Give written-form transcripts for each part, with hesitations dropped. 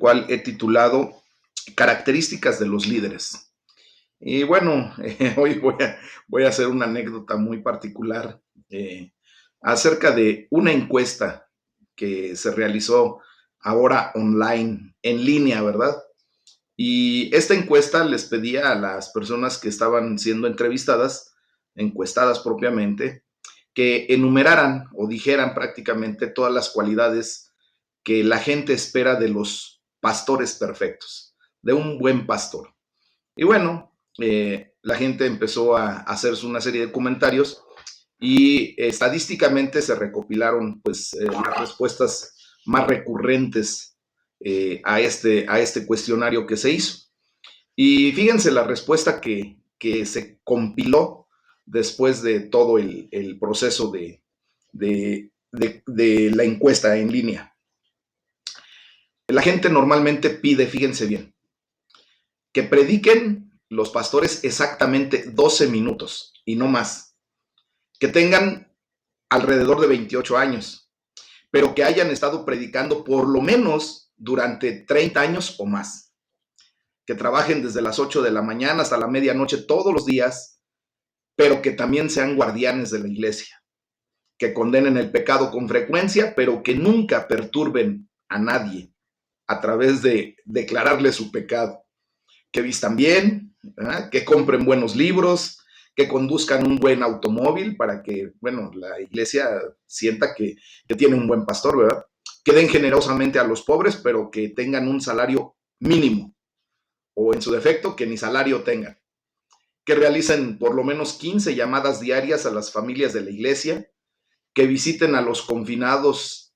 cual he titulado Características de los líderes. Y bueno, hoy voy a hacer una anécdota muy particular acerca de una encuesta que se realizó ahora online, en línea, ¿verdad? Y esta encuesta les pedía a las personas que estaban siendo entrevistadas, encuestadas propiamente, que enumeraran o dijeran prácticamente todas las cualidades que la gente espera de los pastores perfectos, de un buen pastor. Y bueno, la gente empezó a hacerse una serie de comentarios y estadísticamente se recopilaron pues las respuestas más recurrentes a este cuestionario que se hizo. Y fíjense la respuesta que se compiló después de todo el proceso de la encuesta en línea. La gente normalmente pide, fíjense bien, que prediquen los pastores exactamente 12 minutos y no más, que tengan alrededor de 28 años, pero que hayan estado predicando por lo menos durante 30 años o más, que trabajen desde las 8 de la mañana hasta la medianoche todos los días, pero que también sean guardianes de la iglesia, que condenen el pecado con frecuencia, pero que nunca perturben a nadie a través de declararle su pecado, que vistan bien, ¿verdad? Que compren buenos libros, que conduzcan un buen automóvil para que, bueno, la iglesia sienta que tiene un buen pastor, ¿verdad? Que den generosamente a los pobres, pero que tengan un salario mínimo, o en su defecto, que ni salario tengan. Que realicen por lo menos 15 llamadas diarias a las familias de la iglesia, que visiten a los confinados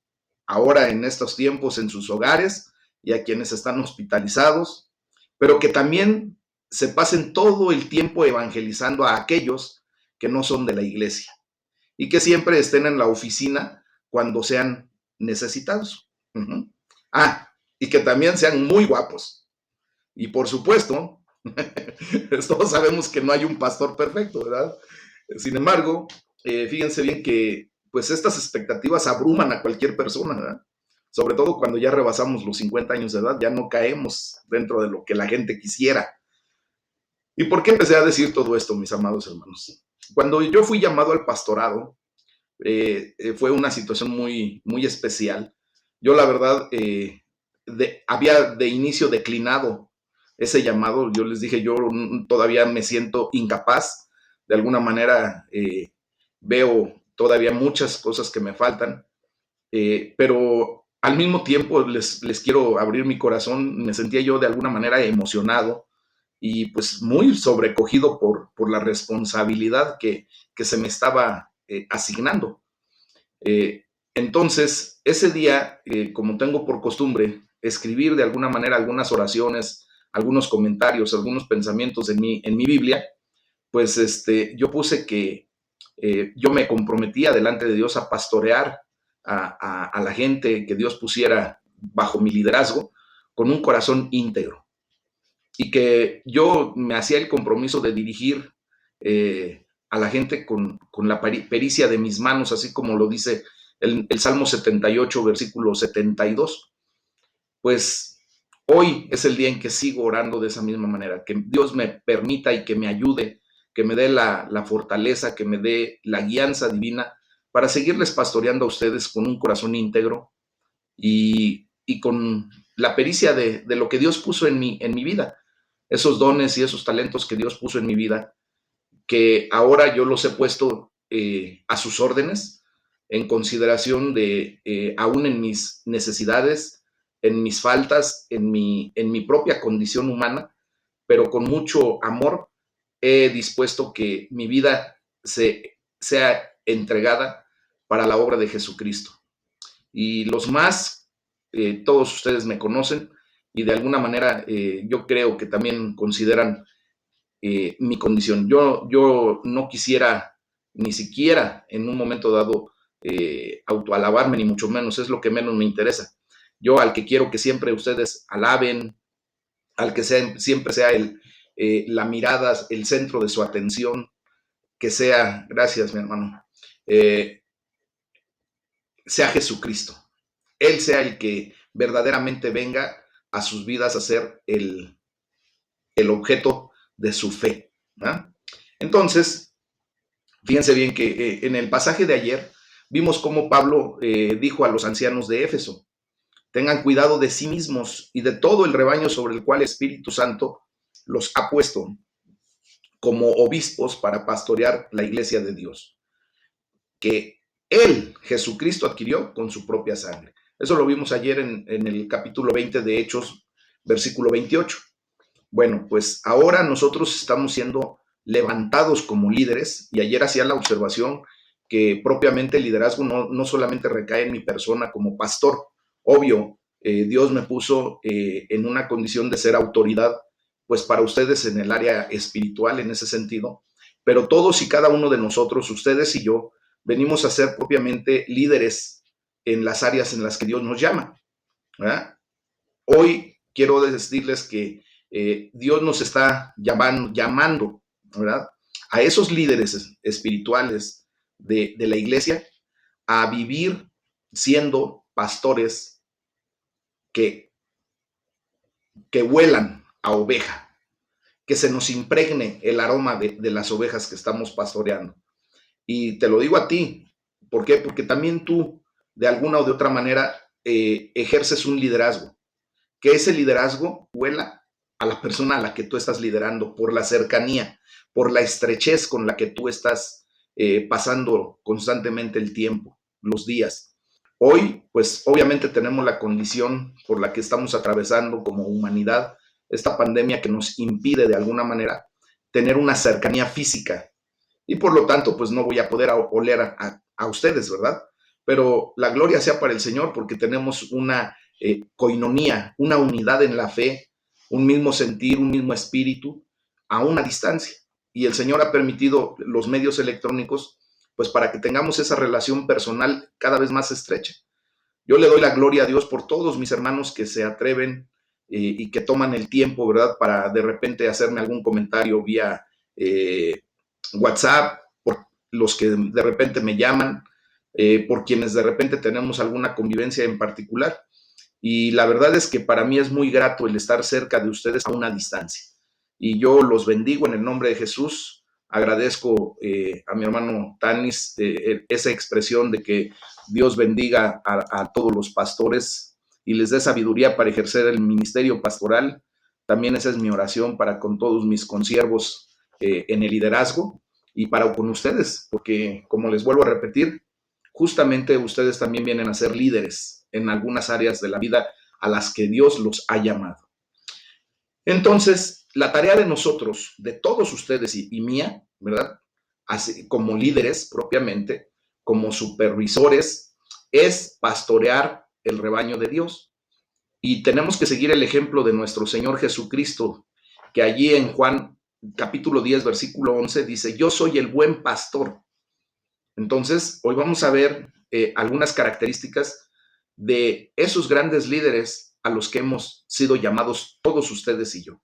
ahora en estos tiempos en sus hogares y a quienes están hospitalizados, pero que también se pasen todo el tiempo evangelizando a aquellos que no son de la iglesia y que siempre estén en la oficina cuando sean necesitados. Uh-huh. Y que también sean muy guapos. Y por supuesto, todos sabemos que no hay un pastor perfecto, ¿verdad? Sin embargo, fíjense bien que pues estas expectativas abruman a cualquier persona, ¿verdad? Sobre todo cuando ya rebasamos los 50 años de edad, ya no caemos dentro de lo que la gente quisiera. ¿Y por qué empecé a decir todo esto, mis amados hermanos? Cuando yo fui llamado al pastorado, fue una situación muy especial. Yo, la verdad, había de inicio declinado ese llamado. Yo les dije, yo todavía me siento incapaz. De alguna manera, veo todavía muchas cosas que me faltan, pero al mismo tiempo les quiero abrir mi corazón. Me sentía yo de alguna manera emocionado y pues muy sobrecogido por la responsabilidad que se me estaba asignando. Eh, entonces, ese día, como tengo por costumbre, escribir de alguna manera algunas oraciones, algunos comentarios, algunos pensamientos en mi Biblia, pues yo puse que yo me comprometía delante de Dios a pastorear a la gente que Dios pusiera bajo mi liderazgo con un corazón íntegro y que yo me hacía el compromiso de dirigir a la gente con la pericia de mis manos, así como lo dice el Salmo 78, versículo 72. Pues hoy es el día en que sigo orando de esa misma manera, que Dios me permita y que me ayude, que me dé la fortaleza, que me dé la guianza divina para seguirles pastoreando a ustedes con un corazón íntegro y con la pericia de lo que Dios puso en mi vida, esos dones y esos talentos que Dios puso en mi vida, que ahora yo los he puesto a sus órdenes en consideración de, aún en mis necesidades, en mis faltas, en mi propia condición humana, pero con mucho amor he dispuesto que mi vida sea entregada para la obra de Jesucristo. Y los más, todos ustedes me conocen y de alguna manera yo creo que también consideran mi condición. Yo no quisiera ni siquiera en un momento dado autoalabarme, ni mucho menos, es lo que menos me interesa. Yo al que quiero que siempre ustedes alaben, al que siempre sea la mirada, el centro de su atención, que sea, gracias mi hermano, sea Jesucristo. Él sea el que verdaderamente venga a sus vidas a ser el objeto de su fe, ¿verdad? Entonces, fíjense bien que en el pasaje de ayer vimos cómo Pablo dijo a los ancianos de Éfeso: tengan cuidado de sí mismos y de todo el rebaño sobre el cual el Espíritu Santo los ha puesto como obispos para pastorear la iglesia de Dios, que Él, Jesucristo, adquirió con su propia sangre. Eso lo vimos ayer en el capítulo 20 de Hechos, versículo 28. Bueno, pues ahora nosotros estamos siendo levantados como líderes, y ayer hacía la observación que propiamente el liderazgo no solamente recae en mi persona como pastor. Obvio, Dios me puso en una condición de ser autoridad, pues para ustedes en el área espiritual, en ese sentido, pero todos y cada uno de nosotros, ustedes y yo, venimos a ser propiamente líderes en las áreas en las que Dios nos llama, ¿verdad? Hoy quiero decirles que Dios nos está llamando, ¿verdad?, a esos líderes espirituales de la iglesia a vivir siendo pastores que, que huelan a oveja, que se nos impregne el aroma de las ovejas que estamos pastoreando. Y te lo digo a ti, ¿por qué? Porque también tú, de alguna o de otra manera, ejerces un liderazgo, que ese liderazgo huela a la persona a la que tú estás liderando, por la cercanía, por la estrechez con la que tú estás pasando constantemente el tiempo, los días. Hoy, pues obviamente tenemos la condición por la que estamos atravesando como humanidad, esta pandemia que nos impide de alguna manera tener una cercanía física, y por lo tanto, pues no voy a poder oler a ustedes, ¿verdad? Pero la gloria sea para el Señor, porque tenemos una coinonía, una unidad en la fe, un mismo sentir, un mismo espíritu, a una distancia. Y el Señor ha permitido los medios electrónicos, pues para que tengamos esa relación personal cada vez más estrecha. Yo le doy la gloria a Dios por todos mis hermanos que se atreven y que toman el tiempo, ¿verdad?, para de repente hacerme algún comentario vía WhatsApp, por los que de repente me llaman, por quienes de repente tenemos alguna convivencia en particular. Y la verdad es que para mí es muy grato el estar cerca de ustedes a una distancia. Y yo los bendigo en el nombre de Jesús. Agradezco a mi hermano Tanis esa expresión de que Dios bendiga a todos los pastores y les dé sabiduría para ejercer el ministerio pastoral. También esa es mi oración para con todos mis consiervos en el liderazgo y para con ustedes, porque como les vuelvo a repetir, justamente ustedes también vienen a ser líderes en algunas áreas de la vida a las que Dios los ha llamado. Entonces, la tarea de nosotros, de todos ustedes y mía, ¿verdad?, así, como líderes propiamente, como supervisores, es pastorear el rebaño de Dios. Y tenemos que seguir el ejemplo de nuestro Señor Jesucristo, que allí en Juan capítulo 10, versículo 11 dice: yo soy el buen pastor. Entonces, hoy vamos a ver algunas características de esos grandes líderes a los que hemos sido llamados todos ustedes y yo.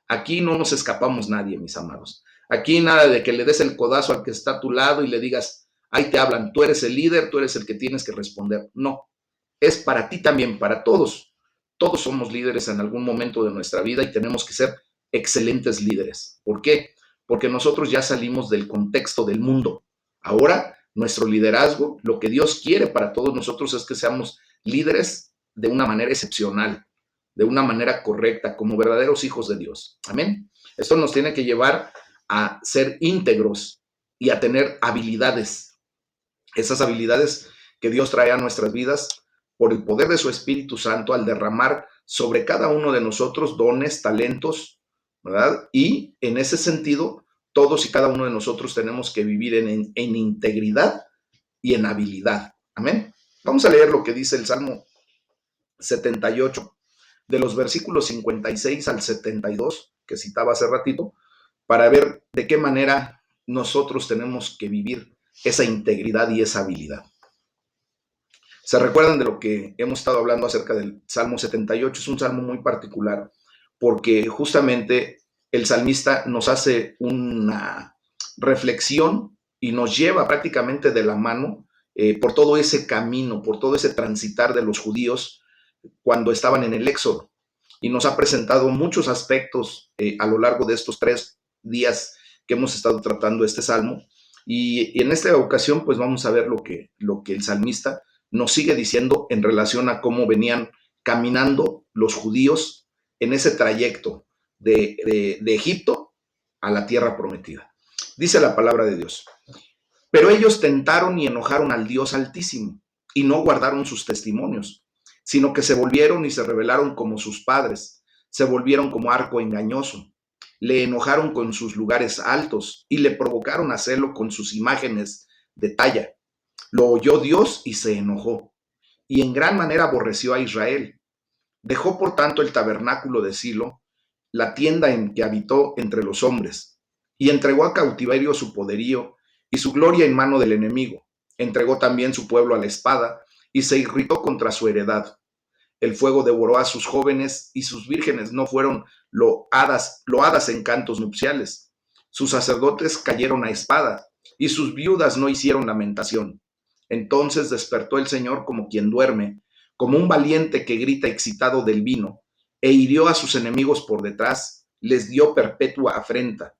Aquí no nos escapamos nadie, mis amados. Aquí nada de que le des el codazo al que está a tu lado y le digas: ahí te hablan, tú eres el líder, tú eres el que tienes que responder. No, es para ti también, para todos. Todos somos líderes en algún momento de nuestra vida y tenemos que ser excelentes líderes. ¿Por qué? Porque nosotros ya salimos del contexto del mundo. Ahora, nuestro liderazgo, lo que Dios quiere para todos nosotros es que seamos líderes de una manera excepcional, de una manera correcta, como verdaderos hijos de Dios. Amén. Esto nos tiene que llevar a ser íntegros y a tener habilidades. Esas habilidades que Dios trae a nuestras vidas por el poder de su Espíritu Santo al derramar sobre cada uno de nosotros dones, talentos, ¿verdad? Y en ese sentido, todos y cada uno de nosotros tenemos que vivir en integridad y en habilidad. Amén. Vamos a leer lo que dice el Salmo 78, de los versículos 56 al 72, que citaba hace ratito, para ver de qué manera nosotros tenemos que vivir esa integridad y esa habilidad. ¿Se recuerdan de lo que hemos estado hablando acerca del Salmo 78? Es un salmo muy particular porque justamente el salmista nos hace una reflexión y nos lleva prácticamente de la mano por todo ese camino, por todo ese transitar de los judíos cuando estaban en el Éxodo. y nos ha presentado muchos aspectos a lo largo de estos 3 días que hemos estado tratando este salmo. Y en esta ocasión, pues vamos a ver lo que el salmista nos sigue diciendo en relación a cómo venían caminando los judíos en ese trayecto de Egipto a la tierra prometida. Dice la palabra de Dios: pero ellos tentaron y enojaron al Dios Altísimo y no guardaron sus testimonios, sino que se volvieron y se rebelaron como sus padres, se volvieron como arco engañoso. Le enojaron con sus lugares altos y le provocaron a celo con sus imágenes de talla. Lo oyó Dios y se enojó, y en gran manera aborreció a Israel. Dejó por tanto el tabernáculo de Silo, la tienda en que habitó entre los hombres, y entregó a cautiverio su poderío y su gloria en mano del enemigo. Entregó también su pueblo a la espada y se irritó contra su heredad. El fuego devoró a sus jóvenes y sus vírgenes no fueron loadas en cantos nupciales. Sus sacerdotes cayeron a espada y sus viudas no hicieron lamentación. Entonces despertó el Señor como quien duerme, como un valiente que grita excitado del vino, e hirió a sus enemigos por detrás, les dio perpetua afrenta.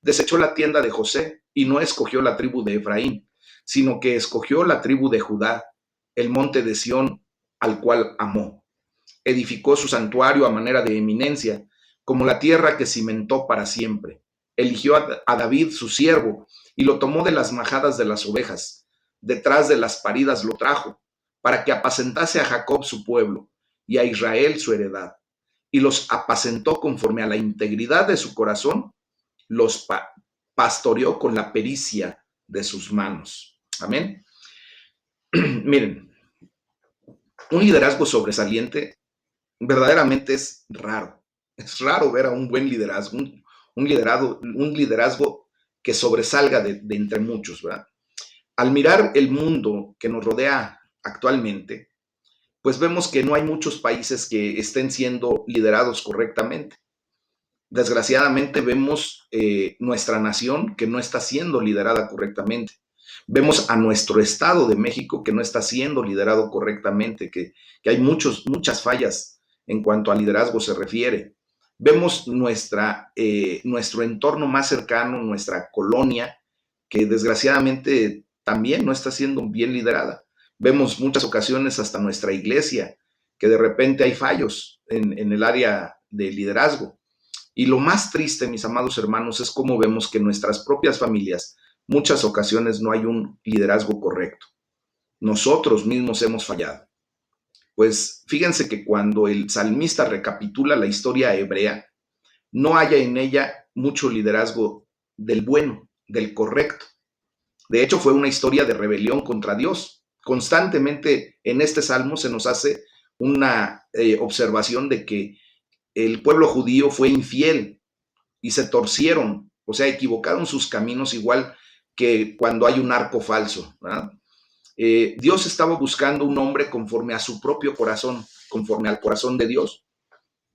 Desechó la tienda de José y no escogió la tribu de Efraín, sino que escogió la tribu de Judá, el monte de Sión, al cual amó. Edificó su santuario a manera de eminencia, como la tierra que cimentó para siempre. Eligió a David su siervo y lo tomó de las majadas de las ovejas. Detrás de las paridas lo trajo, para que apacentase a Jacob su pueblo y a Israel su heredad. Y los apacentó conforme a la integridad de su corazón, los pastoreó con la pericia de sus manos. Amén. Miren, un liderazgo sobresaliente verdaderamente es raro. Es raro ver a un buen liderazgo, un liderazgo que sobresalga de entre muchos, ¿verdad? Al mirar el mundo que nos rodea actualmente, pues vemos que no hay muchos países que estén siendo liderados correctamente. Desgraciadamente vemos nuestra nación que no está siendo liderada correctamente. Vemos a nuestro Estado de México que no está siendo liderado correctamente, que hay muchas fallas en cuanto a liderazgo se refiere. Vemos nuestro entorno más cercano, nuestra colonia, que desgraciadamente también no está siendo bien liderada. Vemos muchas ocasiones hasta nuestra iglesia, que de repente hay fallos en el área de liderazgo. Y lo más triste, mis amados hermanos, es cómo vemos que en nuestras propias familias muchas ocasiones no hay un liderazgo correcto. Nosotros mismos hemos fallado. Pues fíjense que cuando el salmista recapitula la historia hebrea, no haya en ella mucho liderazgo del bueno, del correcto. De hecho, fue una historia de rebelión contra Dios. Constantemente en este salmo se nos hace una observación de que el pueblo judío fue infiel y se torcieron, o sea, equivocaron sus caminos igual que cuando hay un arco falso, ¿verdad? Dios estaba buscando un hombre conforme a su propio corazón, conforme al corazón de Dios.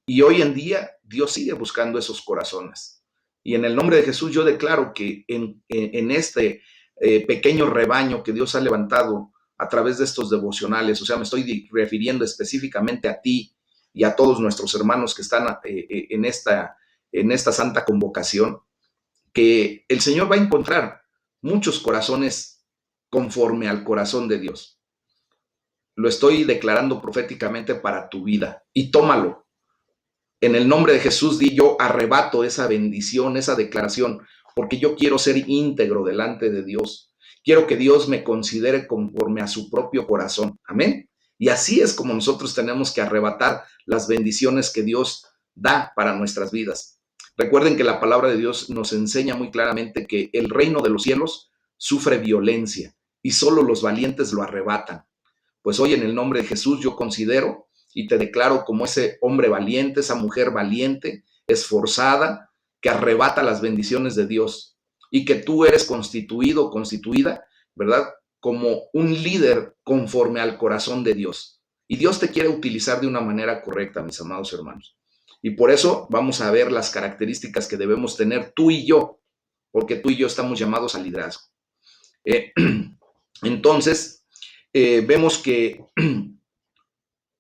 Y hoy en día Dios sigue buscando esos corazones. Y en el nombre de Jesús yo declaro que en este pequeño rebaño que Dios ha levantado a través de estos devocionales, o sea, me estoy refiriendo específicamente a ti y a todos nuestros hermanos que están en esta santa convocación, que el Señor va a encontrar muchos corazones conforme al corazón de Dios. Lo estoy declarando proféticamente para tu vida y tómalo. En el nombre de Jesús di: yo arrebato esa bendición, esa declaración, porque yo quiero ser íntegro delante de Dios. Quiero que Dios me considere conforme a su propio corazón. Amén. Y así es como nosotros tenemos que arrebatar las bendiciones que Dios da para nuestras vidas. Recuerden que la palabra de Dios nos enseña muy claramente que el reino de los cielos sufre violencia y solo los valientes lo arrebatan. Pues hoy en el nombre de Jesús yo considero y te declaro como ese hombre valiente, esa mujer valiente, esforzada, que arrebata las bendiciones de Dios y que tú eres constituido, constituida, ¿verdad? Como un líder conforme al corazón de Dios. Y Dios te quiere utilizar de una manera correcta, mis amados hermanos. Y por eso vamos a ver las características que debemos tener tú y yo, porque tú y yo estamos llamados al liderazgo. Entonces, vemos que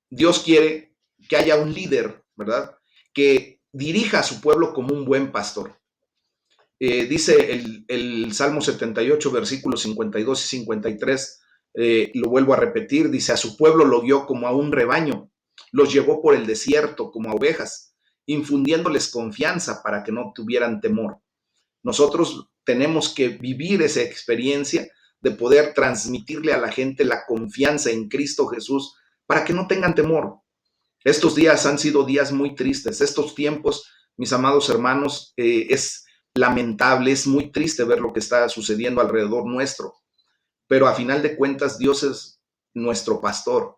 Dios quiere que haya un líder ¿verdad? Que dirija a su pueblo como un buen pastor. Dice el Salmo 78, versículos 52 y 53, lo vuelvo a repetir, dice, a su pueblo lo guió como a un rebaño, los llevó por el desierto como a ovejas, infundiéndoles confianza para que no tuvieran temor. Nosotros tenemos que vivir esa experiencia de poder transmitirle a la gente la confianza en Cristo Jesús para que no tengan temor. Estos días han sido días muy tristes. Estos tiempos, mis amados hermanos, es lamentable, es muy triste ver lo que está sucediendo alrededor nuestro. Pero a final de cuentas, Dios es nuestro pastor.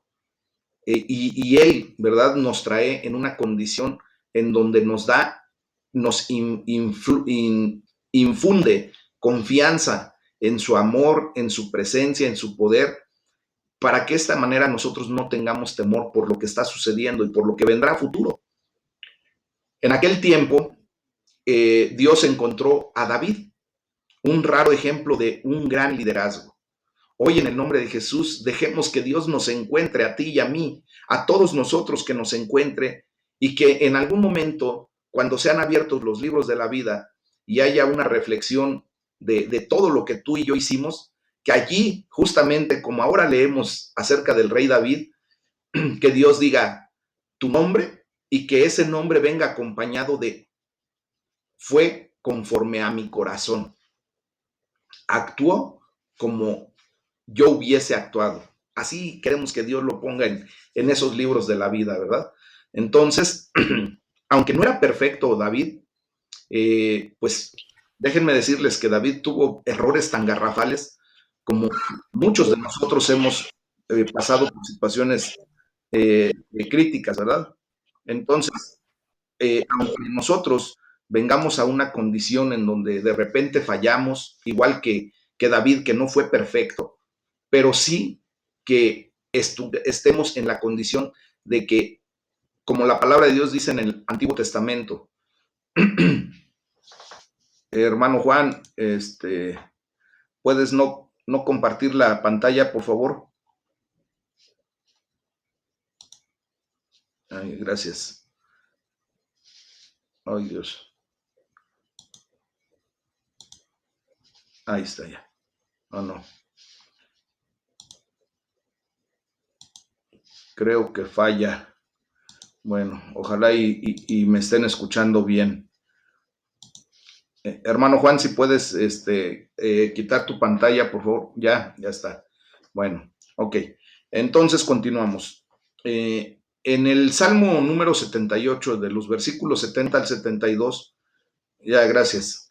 Y Él, ¿verdad? Nos trae en una condición en donde nos infunde confianza en su amor, en su presencia, en su poder, para que de esta manera nosotros no tengamos temor por lo que está sucediendo y por lo que vendrá a futuro. En aquel tiempo, Dios encontró a David, un raro ejemplo de un gran liderazgo. Hoy, en el nombre de Jesús, dejemos que Dios nos encuentre a ti y a mí, a todos nosotros, que nos encuentre, y que en algún momento, cuando sean abiertos los libros de la vida y haya una reflexión de todo lo que tú y yo hicimos, que allí, justamente como ahora leemos acerca del rey David, que Dios diga tu nombre y que ese nombre venga acompañado de fue conforme a mi corazón. Actuó como yo hubiese actuado. Así queremos que Dios lo ponga en esos libros de la vida, ¿verdad? Entonces, aunque no era perfecto David, pues déjenme decirles que David tuvo errores tan garrafales como muchos de nosotros hemos pasado por situaciones críticas, ¿verdad? Entonces, aunque nosotros vengamos a una condición en donde de repente fallamos, igual que David, que no fue perfecto, pero sí que estemos en la condición de que, como la palabra de Dios dice en el Antiguo Testamento, hermano Juan, ¿puedes no compartir la pantalla, por favor? Ay, gracias. Ay, Dios. Ahí está ya. Oh, no. Creo que falla. Bueno, ojalá y me estén escuchando bien. Hermano Juan, si puedes quitar tu pantalla, por favor. Ya está. Bueno, ok. Entonces continuamos. En el Salmo número 78, de los versículos 70 al 72, ya, gracias.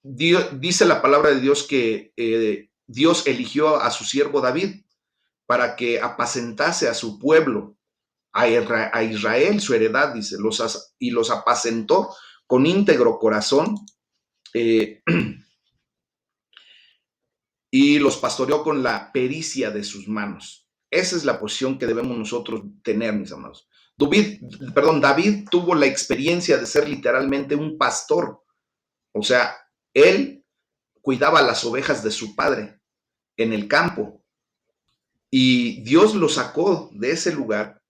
Dice la palabra de Dios que Dios eligió a su siervo David para que apacentase a su pueblo, a Israel, su heredad, dice, y los apacentó con íntegro corazón, eh, y los pastoreó con la pericia de sus manos. Esa es la posición que debemos nosotros tener, mis amados. David tuvo la experiencia de ser literalmente un pastor. O sea, él cuidaba las ovejas de su padre en el campo, y Dios lo sacó de ese lugar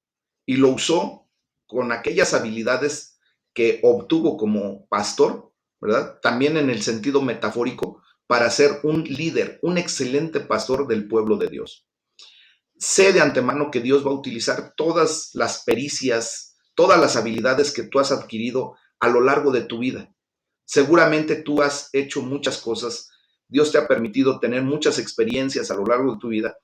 y lo usó con aquellas habilidades que obtuvo como pastor, ¿verdad? También en el sentido metafórico, para ser un líder, un excelente pastor del pueblo de Dios. Sé de antemano que Dios va a utilizar todas las pericias, todas las habilidades que tú has adquirido a lo largo de tu vida. Seguramente tú has hecho muchas cosas, Dios te ha permitido tener muchas experiencias a lo largo de tu vida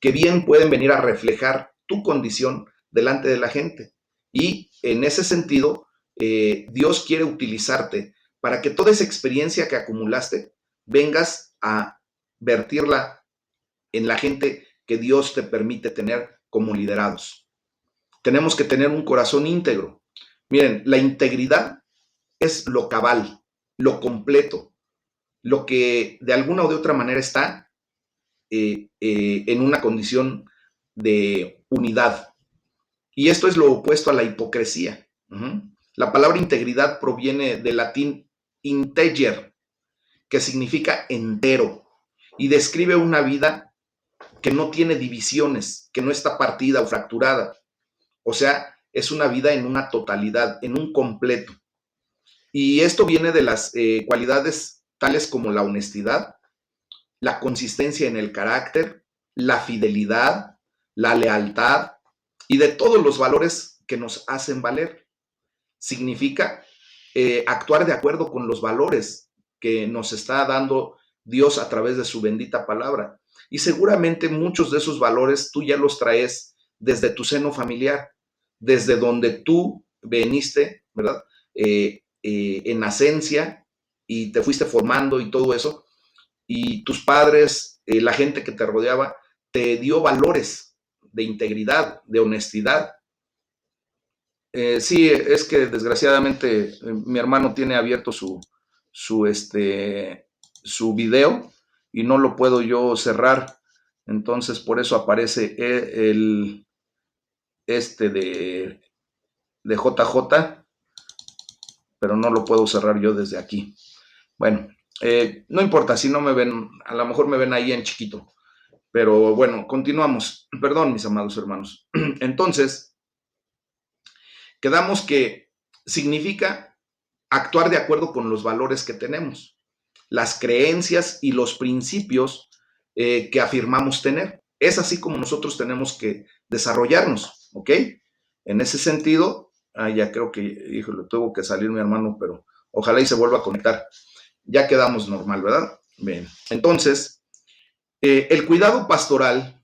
que bien pueden venir a reflejar tu condición delante de la gente. Y en ese sentido, Dios quiere utilizarte para que toda esa experiencia que acumulaste vengas a vertirla en la gente que Dios te permite tener como liderados. Tenemos que tener un corazón íntegro. Miren, la integridad es lo cabal, lo completo, lo que de alguna o de otra manera está en una condición de unidad. Y esto es lo opuesto a la hipocresía. La palabra integridad proviene del latín integer, que significa entero, y describe una vida que no tiene divisiones, que no está partida o fracturada. O sea, es una vida en una totalidad, en un completo. Y esto viene de las cualidades tales como la honestidad, la consistencia en el carácter, la fidelidad, la lealtad y de todos los valores que nos hacen valer. Significa actuar de acuerdo con los valores que nos está dando Dios a través de su bendita palabra. Y seguramente muchos de esos valores tú ya los traes desde tu seno familiar, desde donde tú veniste, ¿verdad? En esencia y te fuiste formando y todo eso. Y tus padres, la gente que te rodeaba, te dio valores de integridad, de honestidad. Sí, es que desgraciadamente mi hermano tiene abierto su video y no lo puedo yo cerrar. Entonces, por eso aparece el de JJ, pero no lo puedo cerrar yo desde aquí. Bueno, no importa si no me ven, a lo mejor me ven ahí en chiquito. Pero bueno, continuamos. Perdón, mis amados hermanos. Entonces, quedamos que significa actuar de acuerdo con los valores que tenemos, las creencias y los principios que afirmamos tener. Es así como nosotros tenemos que desarrollarnos, ¿ok? En ese sentido, ya creo que, híjole, tuvo que salir mi hermano, pero ojalá y se vuelva a conectar. Ya quedamos normal, ¿verdad? Bien, entonces, el cuidado pastoral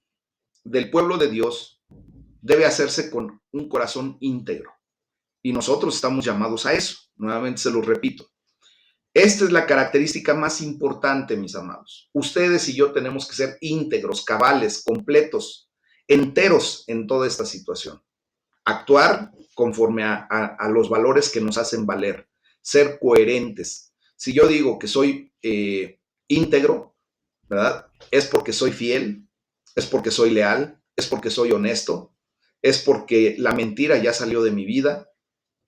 del pueblo de Dios debe hacerse con un corazón íntegro. Y nosotros estamos llamados a eso. Nuevamente se lo repito. Esta es la característica más importante, mis amados. Ustedes y yo tenemos que ser íntegros, cabales, completos, enteros en toda esta situación. Actuar conforme a los valores que nos hacen valer. Ser coherentes. Si yo digo que soy íntegro, ¿verdad? Es porque soy fiel, es porque soy leal, es porque soy honesto, es porque la mentira ya salió de mi vida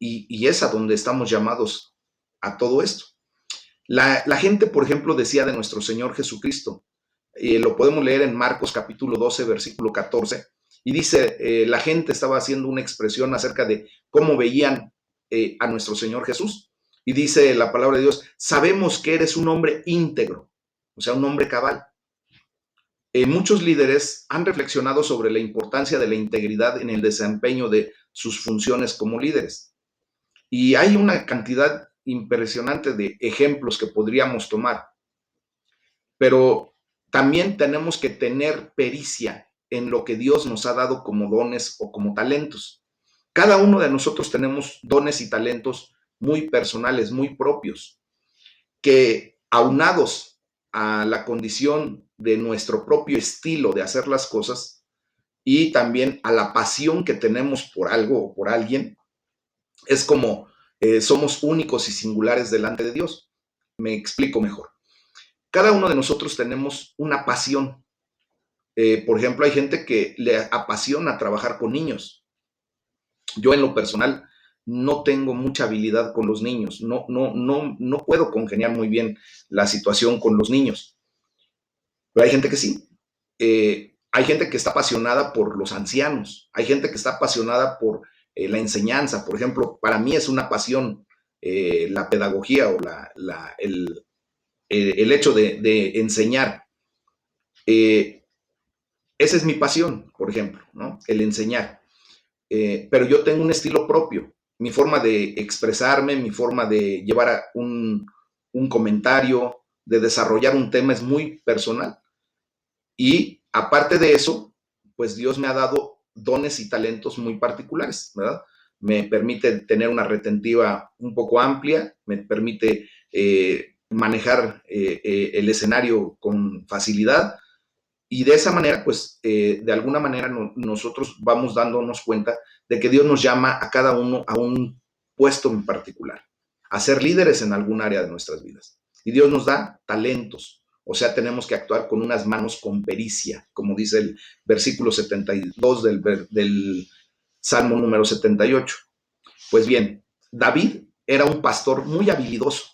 y es a donde estamos llamados a todo esto. La gente, por ejemplo, decía de nuestro Señor Jesucristo, lo podemos leer en Marcos capítulo 12, versículo 14, y dice, la gente estaba haciendo una expresión acerca de cómo veían a nuestro Señor Jesús. Y dice la palabra de Dios, sabemos que eres un hombre íntegro, o sea, un hombre cabal. Muchos líderes han reflexionado sobre la importancia de la integridad en el desempeño de sus funciones como líderes. Y hay una cantidad impresionante de ejemplos que podríamos tomar, pero también tenemos que tener pericia en lo que Dios nos ha dado como dones o como talentos. Cada uno de nosotros tenemos dones y talentos muy personales, muy propios, que aunados a la condición de nuestro propio estilo de hacer las cosas y también a la pasión que tenemos por algo o por alguien, es como somos únicos y singulares delante de Dios. Me explico mejor. Cada uno de nosotros tenemos una pasión. Por ejemplo, hay gente que le apasiona trabajar con niños. Yo en lo personal no tengo mucha habilidad con los niños. No puedo congeniar muy bien la situación con los niños. Pero hay gente que sí. Hay gente que está apasionada por los ancianos. Hay gente que está apasionada por la enseñanza. Por ejemplo, para mí es una pasión la pedagogía o el hecho de enseñar. Esa es mi pasión, por ejemplo, ¿no? El enseñar. Pero yo tengo un estilo propio. Mi forma de expresarme, mi forma de llevar a un comentario, de desarrollar un tema es muy personal. Y aparte de eso, pues Dios me ha dado dones y talentos muy particulares, ¿verdad? Me permite tener una retentiva un poco amplia, me permite manejar el escenario con facilidad y de esa manera, pues de alguna manera nosotros vamos dándonos cuenta de que Dios nos llama a cada uno a un puesto en particular, a ser líderes en algún área de nuestras vidas. Y Dios nos da talentos, o sea, tenemos que actuar con unas manos con pericia, como dice el versículo 72 del Salmo número 78. Pues bien, David era un pastor muy habilidoso.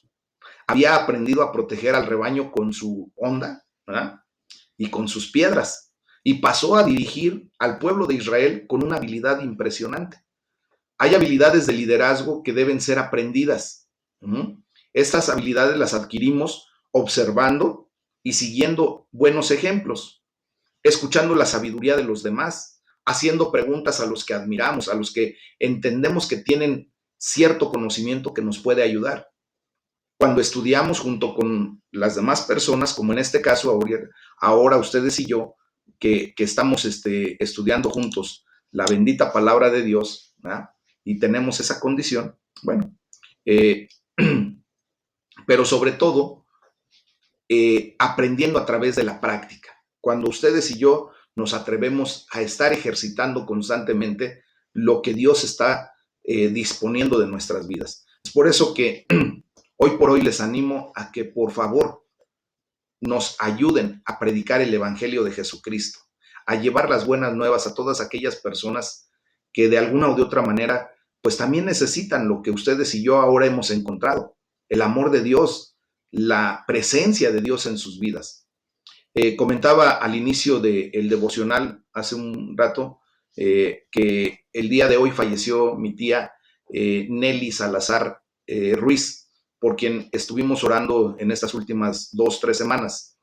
Había aprendido a proteger al rebaño con su onda, ¿verdad? Y con sus piedras. Y pasó a dirigir al pueblo de Israel con una habilidad impresionante. Hay habilidades de liderazgo que deben ser aprendidas. Estas habilidades las adquirimos observando y siguiendo buenos ejemplos, escuchando la sabiduría de los demás, haciendo preguntas a los que admiramos, a los que entendemos que tienen cierto conocimiento que nos puede ayudar. Cuando estudiamos junto con las demás personas, como en este caso ahora ustedes y yo, que estamos estudiando juntos la bendita palabra de Dios, ¿verdad? Y tenemos esa condición, bueno, eh, pero sobre todo aprendiendo a través de la práctica. Cuando ustedes y yo nos atrevemos a estar ejercitando constantemente lo que Dios está disponiendo de nuestras vidas. Es por eso que hoy por hoy les animo a que por favor nos ayuden a predicar el Evangelio de Jesucristo, a llevar las buenas nuevas a todas aquellas personas que de alguna o de otra manera pues también necesitan lo que ustedes y yo ahora hemos encontrado, el amor de Dios, la presencia de Dios en sus vidas. Comentaba al inicio del devocional hace un rato que el día de hoy falleció mi tía Nelly Salazar Ruiz, por quien estuvimos orando en estas últimas 2, 3 semanas.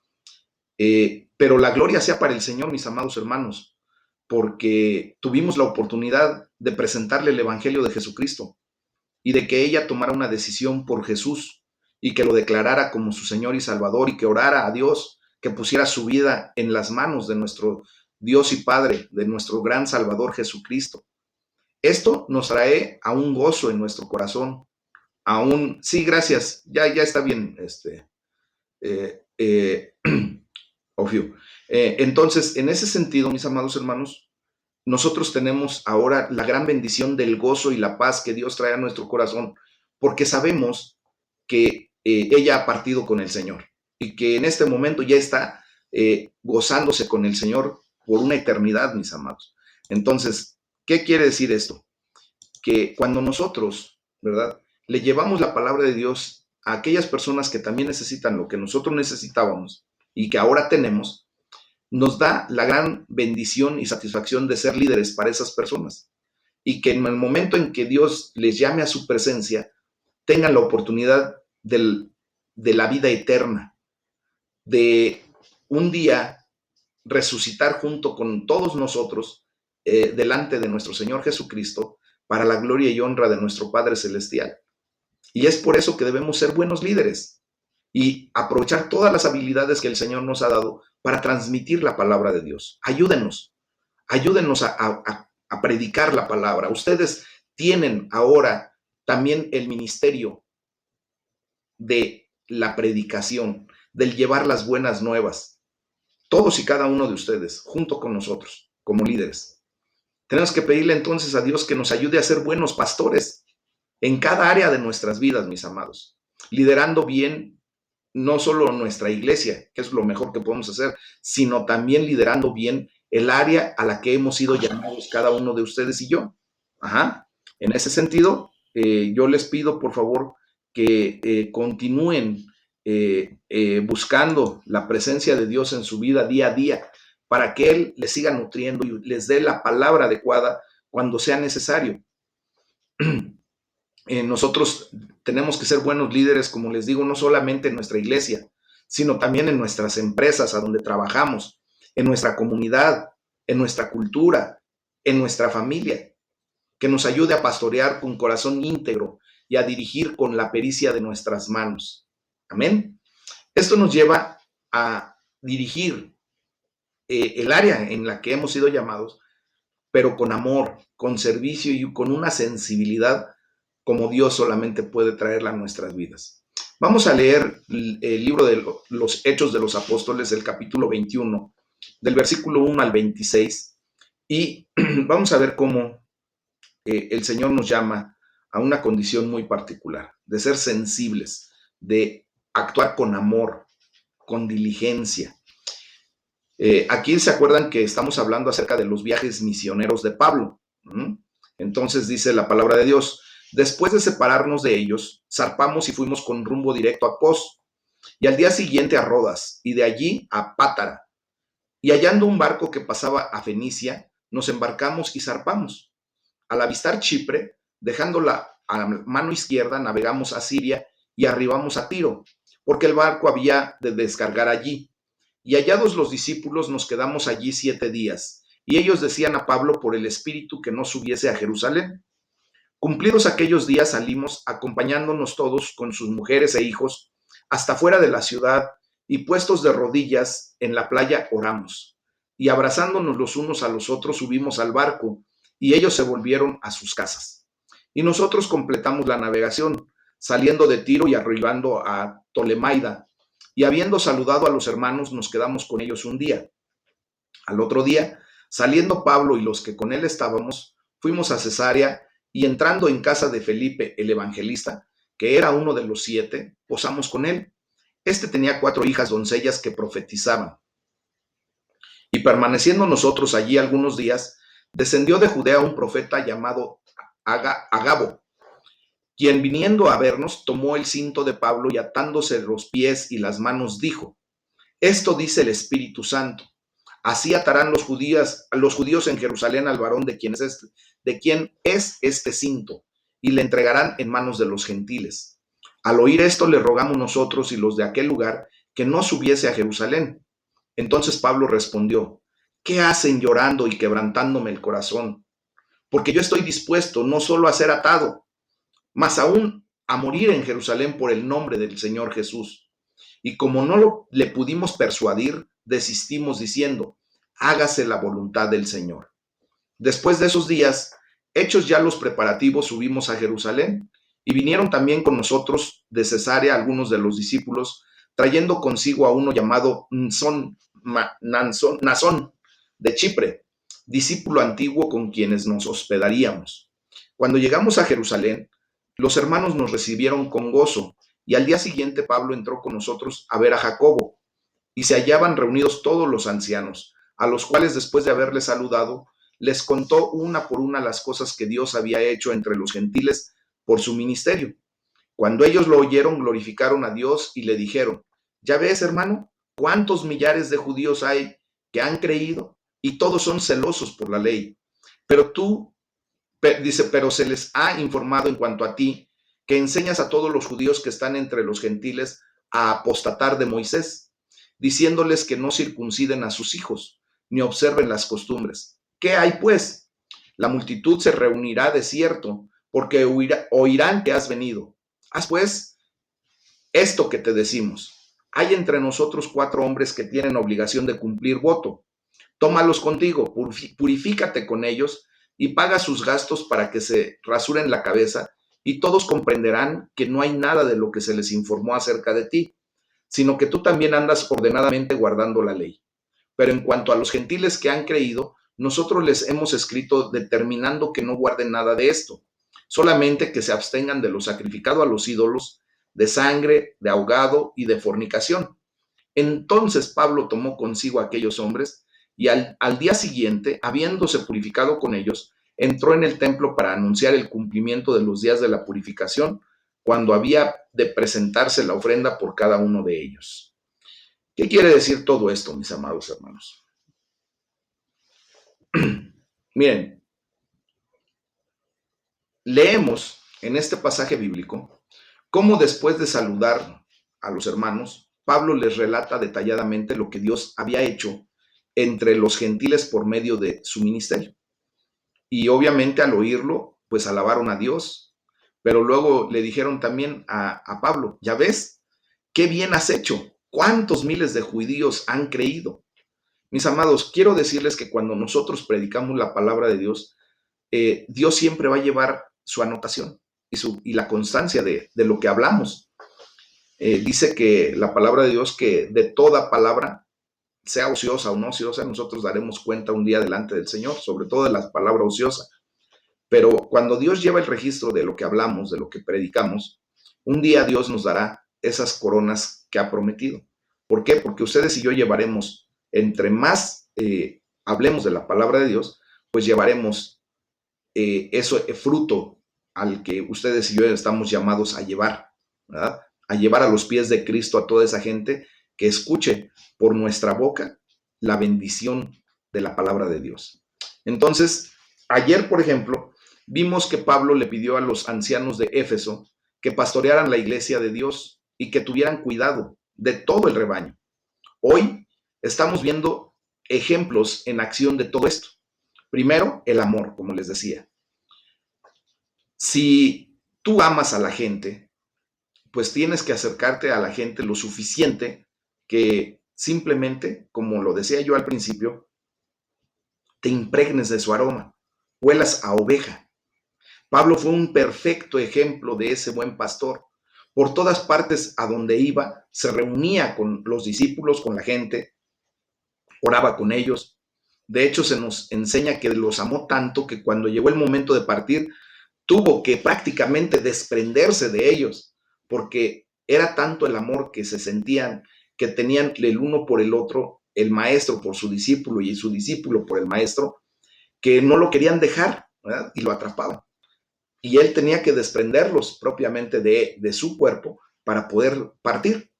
Pero la gloria sea para el Señor, mis amados hermanos, porque tuvimos la oportunidad de presentarle el Evangelio de Jesucristo y de que ella tomara una decisión por Jesús y que lo declarara como su Señor y Salvador y que orara a Dios, que pusiera su vida en las manos de nuestro Dios y Padre, de nuestro gran Salvador Jesucristo. Esto nos trae a un gozo en nuestro corazón, a un, sí, gracias, ya está bien, eh, eh, entonces, en ese sentido, mis amados hermanos, nosotros tenemos ahora la gran bendición del gozo y la paz que Dios trae a nuestro corazón, porque sabemos que ella ha partido con el Señor y que en este momento ya está gozándose con el Señor por una eternidad, mis amados. Entonces, ¿qué quiere decir esto? Que cuando nosotros, ¿verdad?, le llevamos la palabra de Dios a aquellas personas que también necesitan lo que nosotros necesitábamos y que ahora tenemos, nos da la gran bendición y satisfacción de ser líderes para esas personas y que en el momento en que Dios les llame a su presencia, tengan la oportunidad de la vida eterna, de un día resucitar junto con todos nosotros delante de nuestro Señor Jesucristo para la gloria y honra de nuestro Padre Celestial. Y es por eso que debemos ser buenos líderes y aprovechar todas las habilidades que el Señor nos ha dado para transmitir la palabra de Dios. Ayúdenos a predicar la palabra. Ustedes tienen ahora también el ministerio de la predicación, del llevar las buenas nuevas. Todos y cada uno de ustedes, junto con nosotros, como líderes. Tenemos que pedirle entonces a Dios que nos ayude a ser buenos pastores en cada área de nuestras vidas, mis amados, liderando bien no solo nuestra iglesia, que es lo mejor que podemos hacer, sino también liderando bien el área a la que hemos sido llamados cada uno de ustedes y yo. Ajá. En ese sentido, yo les pido, por favor, que continúen buscando la presencia de Dios en su vida día a día, para que Él les siga nutriendo y les dé la palabra adecuada cuando sea necesario. Nosotros tenemos que ser buenos líderes, como les digo, no solamente en nuestra iglesia, sino también en nuestras empresas a donde trabajamos, en nuestra comunidad, en nuestra cultura, en nuestra familia, que nos ayude a pastorear con corazón íntegro y a dirigir con la pericia de nuestras manos. Amén. Esto nos lleva a dirigir el área en la que hemos sido llamados, pero con amor, con servicio y con una sensibilidad como Dios solamente puede traerla a nuestras vidas. Vamos a leer el libro de los Hechos de los Apóstoles, el capítulo 21, del versículo 1 al 26, y vamos a ver cómo el Señor nos llama a una condición muy particular, de ser sensibles, de actuar con amor, con diligencia. Aquí se acuerdan que estamos hablando acerca de los viajes misioneros de Pablo. Entonces dice la palabra de Dios: después de separarnos de ellos, zarpamos y fuimos con rumbo directo a Cos, y al día siguiente a Rodas, y de allí a Pátara. Y hallando un barco que pasaba a Fenicia, nos embarcamos y zarpamos. Al avistar Chipre, Dejándola a mano izquierda, navegamos a Siria y arribamos a Tiro, porque el barco había de descargar allí. Y hallados los discípulos, nos quedamos allí 7 días. Y ellos decían a Pablo por el Espíritu que no subiese a Jerusalén. Cumplidos aquellos días salimos, acompañándonos todos con sus mujeres e hijos, hasta fuera de la ciudad, y puestos de rodillas en la playa oramos. Y abrazándonos los unos a los otros subimos al barco, y ellos se volvieron a sus casas. Y nosotros completamos la navegación, saliendo de Tiro y arribando a Tolemaida. Y habiendo saludado a los hermanos, nos quedamos con ellos un día. Al otro día, saliendo Pablo y los que con él estábamos, fuimos a Cesarea, y entrando en casa de Felipe el evangelista, que era uno de los 7, posamos con él. Este tenía 4 hijas doncellas que profetizaban. Y permaneciendo nosotros allí algunos días, descendió de Judea un profeta llamado Agabo, quien viniendo a vernos tomó el cinto de Pablo y atándose los pies y las manos dijo: esto dice el Espíritu Santo, así atarán a los judíos en Jerusalén al varón de quien es este cinto, y le entregarán en manos de los gentiles. Al oír esto le rogamos nosotros y los de aquel lugar que no subiese a Jerusalén. Entonces Pablo respondió: ¿qué hacen llorando y quebrantándome el corazón? Porque yo estoy dispuesto no solo a ser atado, mas aún a morir en Jerusalén por el nombre del Señor Jesús. Y como no le pudimos persuadir, desistimos diciendo: hágase la voluntad del Señor. Después de esos días, hechos ya los preparativos, subimos a Jerusalén, y vinieron también con nosotros de Cesarea algunos de los discípulos, trayendo consigo a uno llamado Nasón de Chipre, discípulo antiguo con quienes nos hospedaríamos. Cuando llegamos a Jerusalén, los hermanos nos recibieron con gozo, y al día siguiente Pablo entró con nosotros a ver a Jacobo, y se hallaban reunidos todos los ancianos, a los cuales después de haberles saludado, les contó una por una las cosas que Dios había hecho entre los gentiles por su ministerio. Cuando ellos lo oyeron, glorificaron a Dios y le dijeron: ya ves, hermano, cuántos millares de judíos hay que han creído, y todos son celosos por la ley. Pero pero se les ha informado en cuanto a ti, que enseñas a todos los judíos que están entre los gentiles a apostatar de Moisés, diciéndoles que no circunciden a sus hijos, ni observen las costumbres. ¿Qué hay, pues? La multitud se reunirá de cierto, porque oirán que has venido. Haz, pues, esto que te decimos. Hay entre nosotros 4 hombres que tienen obligación de cumplir voto. Tómalos contigo, purifícate con ellos y paga sus gastos para que se rasuren la cabeza, y todos comprenderán que no hay nada de lo que se les informó acerca de ti, sino que tú también andas ordenadamente guardando la ley. Pero en cuanto a los gentiles que han creído, nosotros les hemos escrito determinando que no guarden nada de esto, solamente que se abstengan de lo sacrificado a los ídolos, de sangre, de ahogado y de fornicación. Entonces Pablo tomó consigo a aquellos hombres, y al día siguiente, habiéndose purificado con ellos, entró en el templo para anunciar el cumplimiento de los días de la purificación, cuando había de presentarse la ofrenda por cada uno de ellos. ¿Qué quiere decir todo esto, mis amados hermanos? Miren, leemos en este pasaje bíblico cómo, después de saludar a los hermanos, Pablo les relata detalladamente lo que Dios había hecho entre los gentiles por medio de su ministerio. Y obviamente al oírlo, pues alabaron a Dios, pero luego le dijeron también a Pablo: ya ves, qué bien has hecho, cuántos miles de judíos han creído. Mis amados, quiero decirles que cuando nosotros predicamos la palabra de Dios, Dios siempre va a llevar su anotación y la constancia de lo que hablamos. Dice que la palabra de Dios, que de toda palabra, sea ociosa o no ociosa, nosotros daremos cuenta un día delante del Señor, sobre todo de la palabra ociosa. Pero cuando Dios lleva el registro de lo que hablamos, de lo que predicamos, un día Dios nos dará esas coronas que ha prometido. ¿Por qué? Porque ustedes y yo llevaremos, entre más hablemos de la palabra de Dios, pues llevaremos eso, fruto al que ustedes y yo estamos llamados a llevar, ¿verdad? A llevar a los pies de Cristo a toda esa gente que escuche por nuestra boca la bendición de la palabra de Dios. Entonces, ayer, por ejemplo, vimos que Pablo le pidió a los ancianos de Éfeso que pastorearan la iglesia de Dios y que tuvieran cuidado de todo el rebaño. Hoy estamos viendo ejemplos en acción de todo esto. Primero, el amor, como les decía. Si tú amas a la gente, pues tienes que acercarte a la gente lo suficiente que simplemente, como lo decía yo al principio, te impregnes de su aroma, huelas a oveja. Pablo fue un perfecto ejemplo de ese buen pastor. Por todas partes a donde iba, se reunía con los discípulos, con la gente, oraba con ellos. De hecho, se nos enseña que los amó tanto que cuando llegó el momento de partir, tuvo que prácticamente desprenderse de ellos, porque era tanto el amor que se sentían, que tenían el uno por el otro, el maestro por su discípulo y su discípulo por el maestro, que no lo querían dejar, ¿verdad? Y lo atrapaban. Y él tenía que desprenderlos propiamente de su cuerpo para poder partir.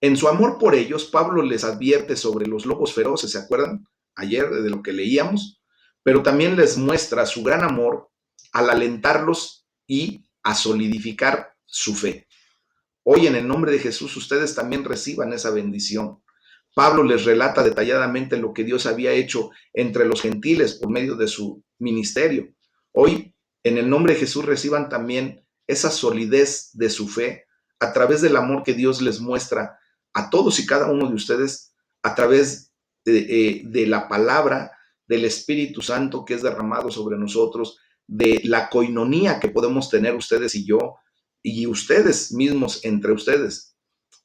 En su amor por ellos, Pablo les advierte sobre los lobos feroces, ¿se acuerdan? Ayer de lo que leíamos, pero también les muestra su gran amor al alentarlos y a solidificar su fe. Hoy en el nombre de Jesús ustedes también reciban esa bendición. Pablo les relata detalladamente lo que Dios había hecho entre los gentiles por medio de su ministerio. Hoy en el nombre de Jesús reciban también esa solidez de su fe a través del amor que Dios les muestra a todos y cada uno de ustedes a través de la palabra del Espíritu Santo que es derramado sobre nosotros, de la coinonía que podemos tener ustedes y yo, y ustedes mismos entre ustedes.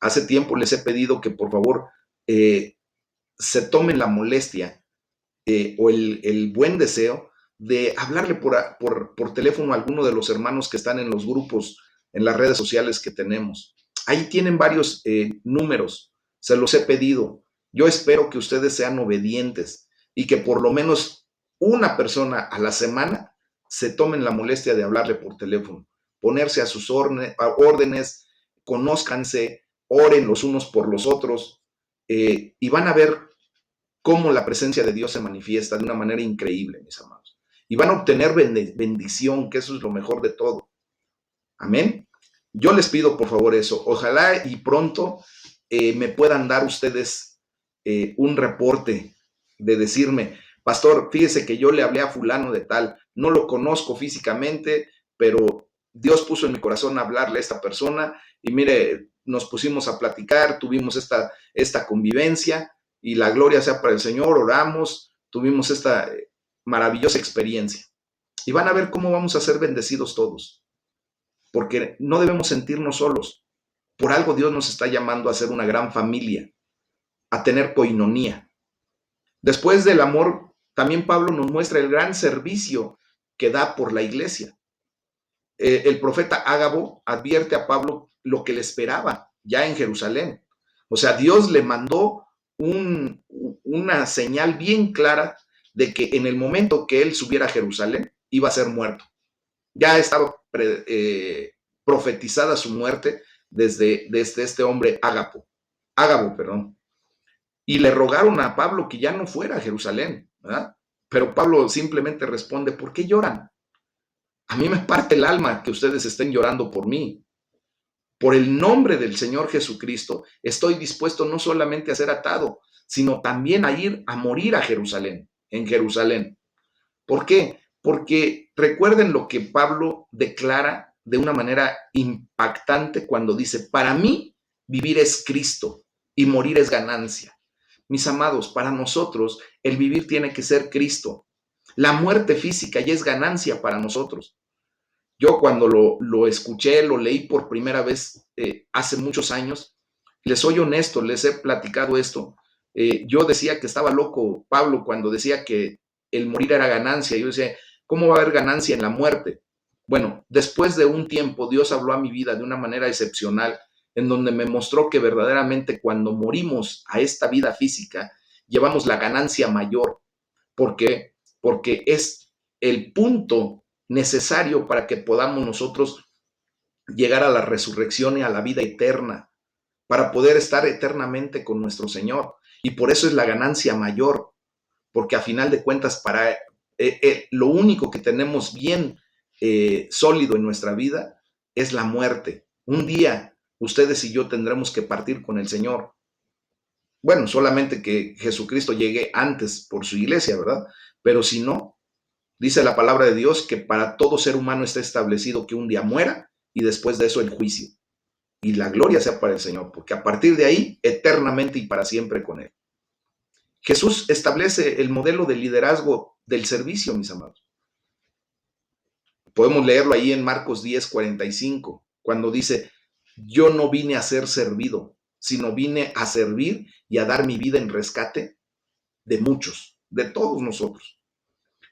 Hace tiempo les he pedido que por favor se tomen la molestia o el buen deseo de hablarle por teléfono a alguno de los hermanos que están en los grupos, en las redes sociales que tenemos. Ahí tienen varios números, se los he pedido. Yo espero que ustedes sean obedientes y que por lo menos una persona a la semana se tomen la molestia de hablarle por teléfono, ponerse a sus órdenes, conózcanse, oren los unos por los otros y van a ver cómo la presencia de Dios se manifiesta de una manera increíble, mis amados. Y van a obtener bendición, que eso es lo mejor de todo. Amén. Yo les pido por favor eso. Ojalá y pronto me puedan dar ustedes un reporte de decirme, pastor, fíjese que yo le hablé a fulano de tal, no lo conozco físicamente, pero Dios puso en mi corazón hablarle a esta persona y mire, nos pusimos a platicar, tuvimos esta convivencia y la gloria sea para el Señor, oramos, tuvimos esta maravillosa experiencia. Y van a ver cómo vamos a ser bendecidos todos, porque no debemos sentirnos solos. Por algo Dios nos está llamando a ser una gran familia, a tener coinonía. Después del amor, también Pablo nos muestra el gran servicio que da por la iglesia. El profeta Ágabo advierte a Pablo lo que le esperaba ya en Jerusalén. O sea, Dios le mandó una señal bien clara de que en el momento que él subiera a Jerusalén iba a ser muerto. Ya estaba profetizada su muerte desde este hombre Ágabo, perdón. Y le rogaron a Pablo que ya no fuera a Jerusalén, ¿verdad? Pero Pablo simplemente responde, ¿por qué lloran? A mí me parte el alma que ustedes estén llorando por mí. Por el nombre del Señor Jesucristo, estoy dispuesto no solamente a ser atado, sino también a ir a morir a Jerusalén, en Jerusalén. ¿Por qué? Porque recuerden lo que Pablo declara de una manera impactante cuando dice, para mí vivir es Cristo y morir es ganancia. Mis amados, para nosotros el vivir tiene que ser Cristo. La muerte física ya es ganancia para nosotros. Yo cuando lo escuché, lo leí por primera vez hace muchos años, les soy honesto, les he platicado esto. Yo decía que estaba loco Pablo cuando decía que el morir era ganancia. Yo decía, ¿cómo va a haber ganancia en la muerte? Bueno, después de un tiempo, Dios habló a mi vida de una manera excepcional, en donde me mostró que verdaderamente cuando morimos a esta vida física, llevamos la ganancia mayor. ¿Por qué? Porque es el punto necesario para que podamos nosotros llegar a la resurrección y a la vida eterna, para poder estar eternamente con nuestro Señor. Y por eso es la ganancia mayor, porque a final de cuentas, para lo único que tenemos bien sólido en nuestra vida es la muerte. Un día ustedes y yo tendremos que partir con el Señor. Bueno, solamente que Jesucristo llegue antes por su iglesia, ¿verdad? Pero si no, dice la palabra de Dios que para todo ser humano está establecido que un día muera y después de eso el juicio. Y la gloria sea para el Señor, porque a partir de ahí, eternamente y para siempre con Él. Jesús establece el modelo de liderazgo del servicio, mis amados. Podemos leerlo ahí en Marcos 10:45, cuando dice, yo no vine a ser servido, sino vine a servir y a dar mi vida en rescate de muchos, de todos nosotros.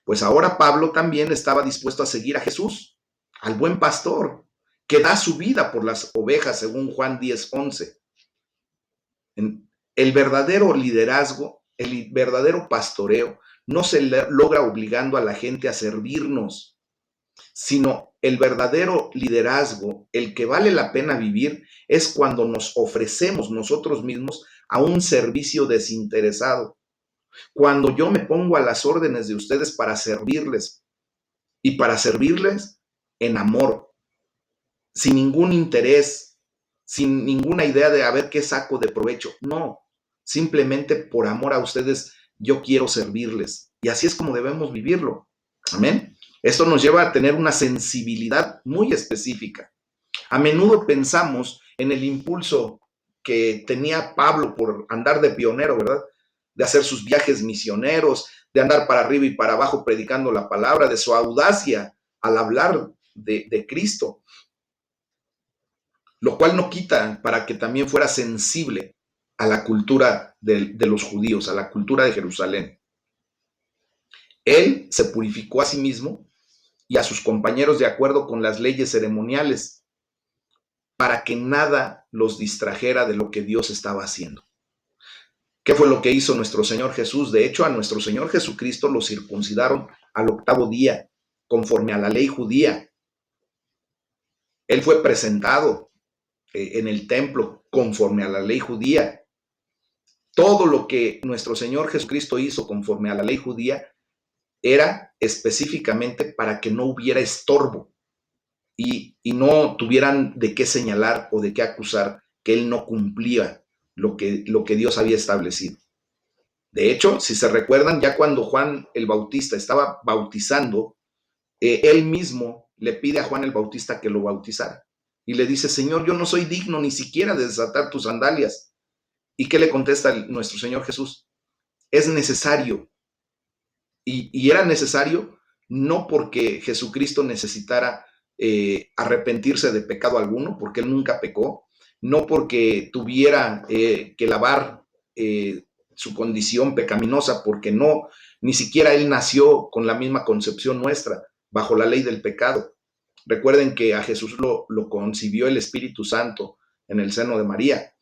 Pues ahora Pablo también estaba dispuesto a seguir a Jesús, al buen pastor, que da su vida por las ovejas, según Juan 10:11. El verdadero liderazgo, el verdadero pastoreo, no se logra obligando a la gente a servirnos, sino el verdadero liderazgo, el que vale la pena vivir, es cuando nos ofrecemos nosotros mismos a un servicio desinteresado. Cuando yo me pongo a las órdenes de ustedes para servirles y para servirles en amor, sin ningún interés, sin ninguna idea de a ver qué saco de provecho. No, simplemente por amor a ustedes yo quiero servirles. Y así es como debemos vivirlo. Amén. Esto nos lleva a tener una sensibilidad muy específica. A menudo pensamos en el impulso que tenía Pablo por andar de pionero, ¿verdad? De hacer sus viajes misioneros, de andar para arriba y para abajo predicando la palabra, de su audacia al hablar de Cristo, lo cual no quita para que también fuera sensible a la cultura de los judíos, a la cultura de Jerusalén. Él se purificó a sí mismo y a sus compañeros de acuerdo con las leyes ceremoniales para que nada los distrajera de lo que Dios estaba haciendo. ¿Qué fue lo que hizo nuestro Señor Jesús? De hecho, a nuestro Señor Jesucristo lo circuncidaron al 8º día, conforme a la ley judía. Él fue presentado en el templo conforme a la ley judía. Todo lo que nuestro Señor Jesucristo hizo conforme a la ley judía era específicamente para que no hubiera estorbo y no tuvieran de qué señalar o de qué acusar que Él no cumplía lo que Dios había establecido. De hecho, si se recuerdan, ya cuando Juan el Bautista estaba bautizando, él mismo le pide a Juan el Bautista que lo bautizara. Y le dice, Señor, yo no soy digno ni siquiera de desatar tus sandalias. ¿Y qué le contesta nuestro Señor Jesús? Es necesario. Y era necesario no porque Jesucristo necesitara arrepentirse de pecado alguno, porque Él nunca pecó, no porque tuviera que lavar su condición pecaminosa, porque no, ni siquiera Él nació con la misma concepción nuestra, bajo la ley del pecado. Recuerden que a Jesús lo concibió el Espíritu Santo en el seno de María,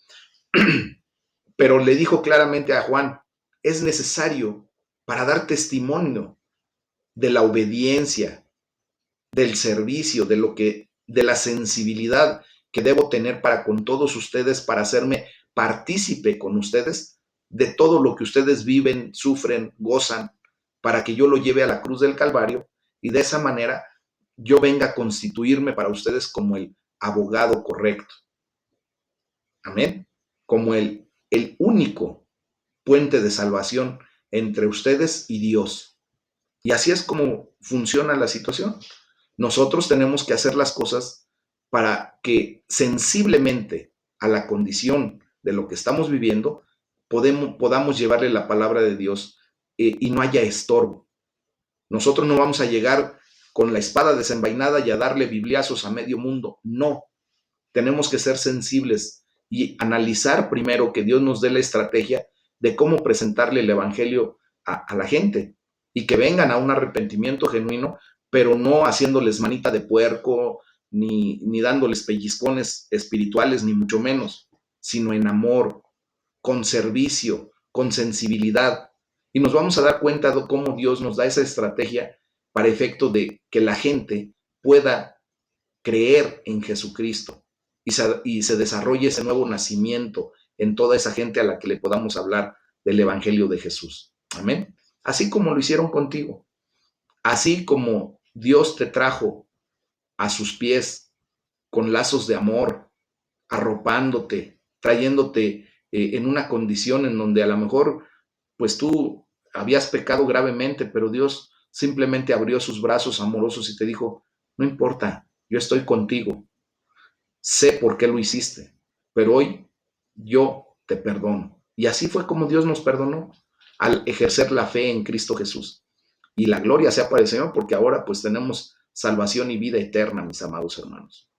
pero le dijo claramente a Juan, es necesario para dar testimonio de la obediencia, del servicio, de la sensibilidad que debo tener para con todos ustedes, para hacerme partícipe con ustedes de todo lo que ustedes viven, sufren, gozan, para que yo lo lleve a la cruz del Calvario y de esa manera yo venga a constituirme para ustedes como el abogado correcto. Amén. Como el único puente de salvación entre ustedes y Dios. Y así es como funciona la situación. Nosotros tenemos que hacer las cosas para que sensiblemente a la condición de lo que estamos viviendo podamos llevarle la palabra de Dios y no haya estorbo. Nosotros no vamos a llegar con la espada desenvainada y a darle bibliazos a medio mundo. No, tenemos que ser sensibles y analizar primero que Dios nos dé la estrategia de cómo presentarle el evangelio a la gente y que vengan a un arrepentimiento genuino, pero no haciéndoles manita de puerco, ni dándoles pellizcones espirituales, ni mucho menos, sino en amor, con servicio, con sensibilidad. Y nos vamos a dar cuenta de cómo Dios nos da esa estrategia para efecto de que la gente pueda creer en Jesucristo y se desarrolle ese nuevo nacimiento en toda esa gente a la que le podamos hablar del Evangelio de Jesús. Amén. Así como lo hicieron contigo, así como Dios te trajo a sus pies con lazos de amor, arropándote, trayéndote en una condición en donde a lo mejor pues tú habías pecado gravemente, pero Dios simplemente abrió sus brazos amorosos y te dijo, no importa, yo estoy contigo, sé por qué lo hiciste, pero hoy yo te perdono. Y así fue como Dios nos perdonó al ejercer la fe en Cristo Jesús. Y la gloria sea para el Señor, porque ahora pues tenemos salvación y vida eterna, mis amados hermanos.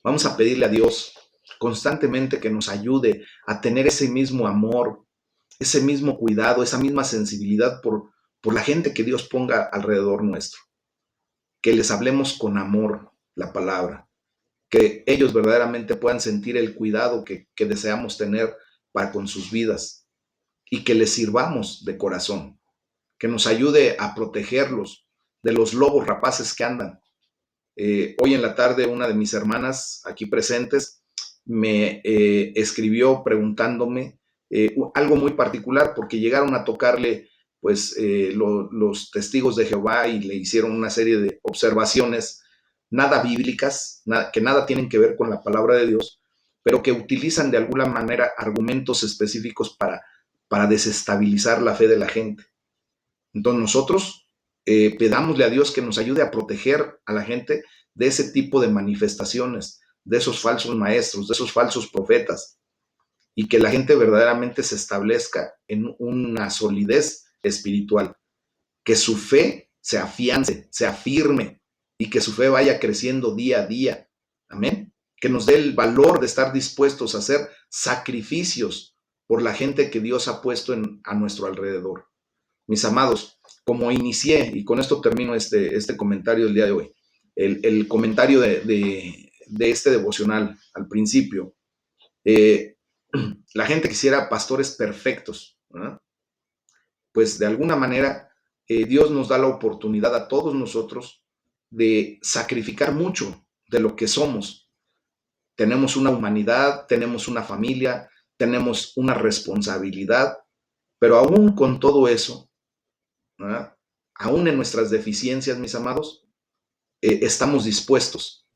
Vamos a pedirle a Dios constantemente que nos ayude a tener ese mismo amor, ese mismo cuidado, esa misma sensibilidad por la gente que Dios ponga alrededor nuestro. Que les hablemos con amor la palabra, que ellos verdaderamente puedan sentir el cuidado que deseamos tener para con sus vidas y que les sirvamos de corazón, que nos ayude a protegerlos de los lobos rapaces que andan. Hoy en la tarde una de mis hermanas aquí presentes me escribió preguntándome algo muy particular porque llegaron a tocarle pues los testigos de Jehová y le hicieron una serie de observaciones nada bíblicas, que nada tienen que ver con la palabra de Dios, pero que utilizan de alguna manera argumentos específicos para desestabilizar la fe de la gente. Entonces nosotros pedámosle a Dios que nos ayude a proteger a la gente de ese tipo de manifestaciones, de esos falsos maestros, de esos falsos profetas, y que la gente verdaderamente se establezca en una solidez espiritual, que su fe se afiance, se afirme y que su fe vaya creciendo día a día. Amén. Que nos dé el valor de estar dispuestos a hacer sacrificios por la gente que Dios ha puesto a nuestro alrededor. Mis amados, como inicié, y con esto termino este comentario del día de hoy, el comentario de este devocional al principio, la gente quisiera pastores perfectos, ¿verdad? Pues de alguna manera Dios nos da la oportunidad a todos nosotros de sacrificar mucho de lo que somos. Tenemos una humanidad, tenemos una familia, tenemos una responsabilidad, pero aún con todo eso, ¿verdad? Aún en nuestras deficiencias, mis amados, estamos dispuestos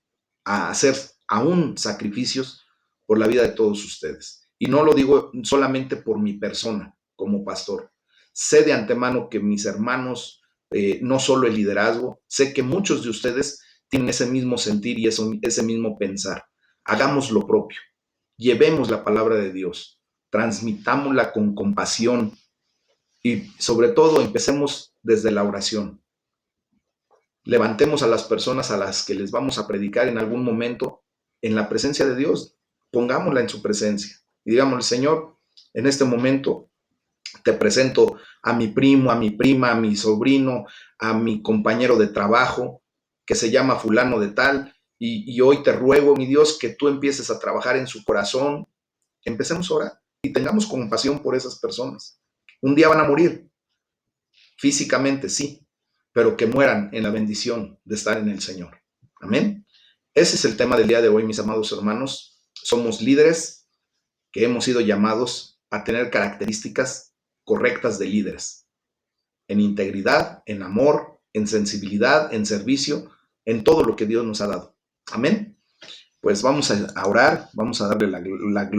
a hacer aún sacrificios por la vida de todos ustedes. Y no lo digo solamente por mi persona como pastor. Sé de antemano que mis hermanos, no solo el liderazgo, sé que muchos de ustedes tienen ese mismo sentir y ese mismo pensar. Hagamos lo propio. Llevemos la palabra de Dios. Transmitámosla con compasión y sobre todo empecemos desde la oración. Levantemos a las personas a las que les vamos a predicar en algún momento en la presencia de Dios. Pongámosla en su presencia y digámosle, Señor, en este momento te presento a mi primo, a mi prima, a mi sobrino, a mi compañero de trabajo que se llama fulano de tal, y hoy te ruego, mi Dios, que tú empieces a trabajar en su corazón. Empecemos a orar y tengamos compasión por esas personas. Un día van a morir, físicamente sí, pero que mueran en la bendición de estar en el Señor. Amén. Ese es el tema del día de hoy, mis amados hermanos. Somos líderes que hemos sido llamados a tener características correctas de líderes, en integridad, en amor, en sensibilidad, en servicio, en todo lo que Dios nos ha dado. Amén. Pues vamos a orar, vamos a darle la gloria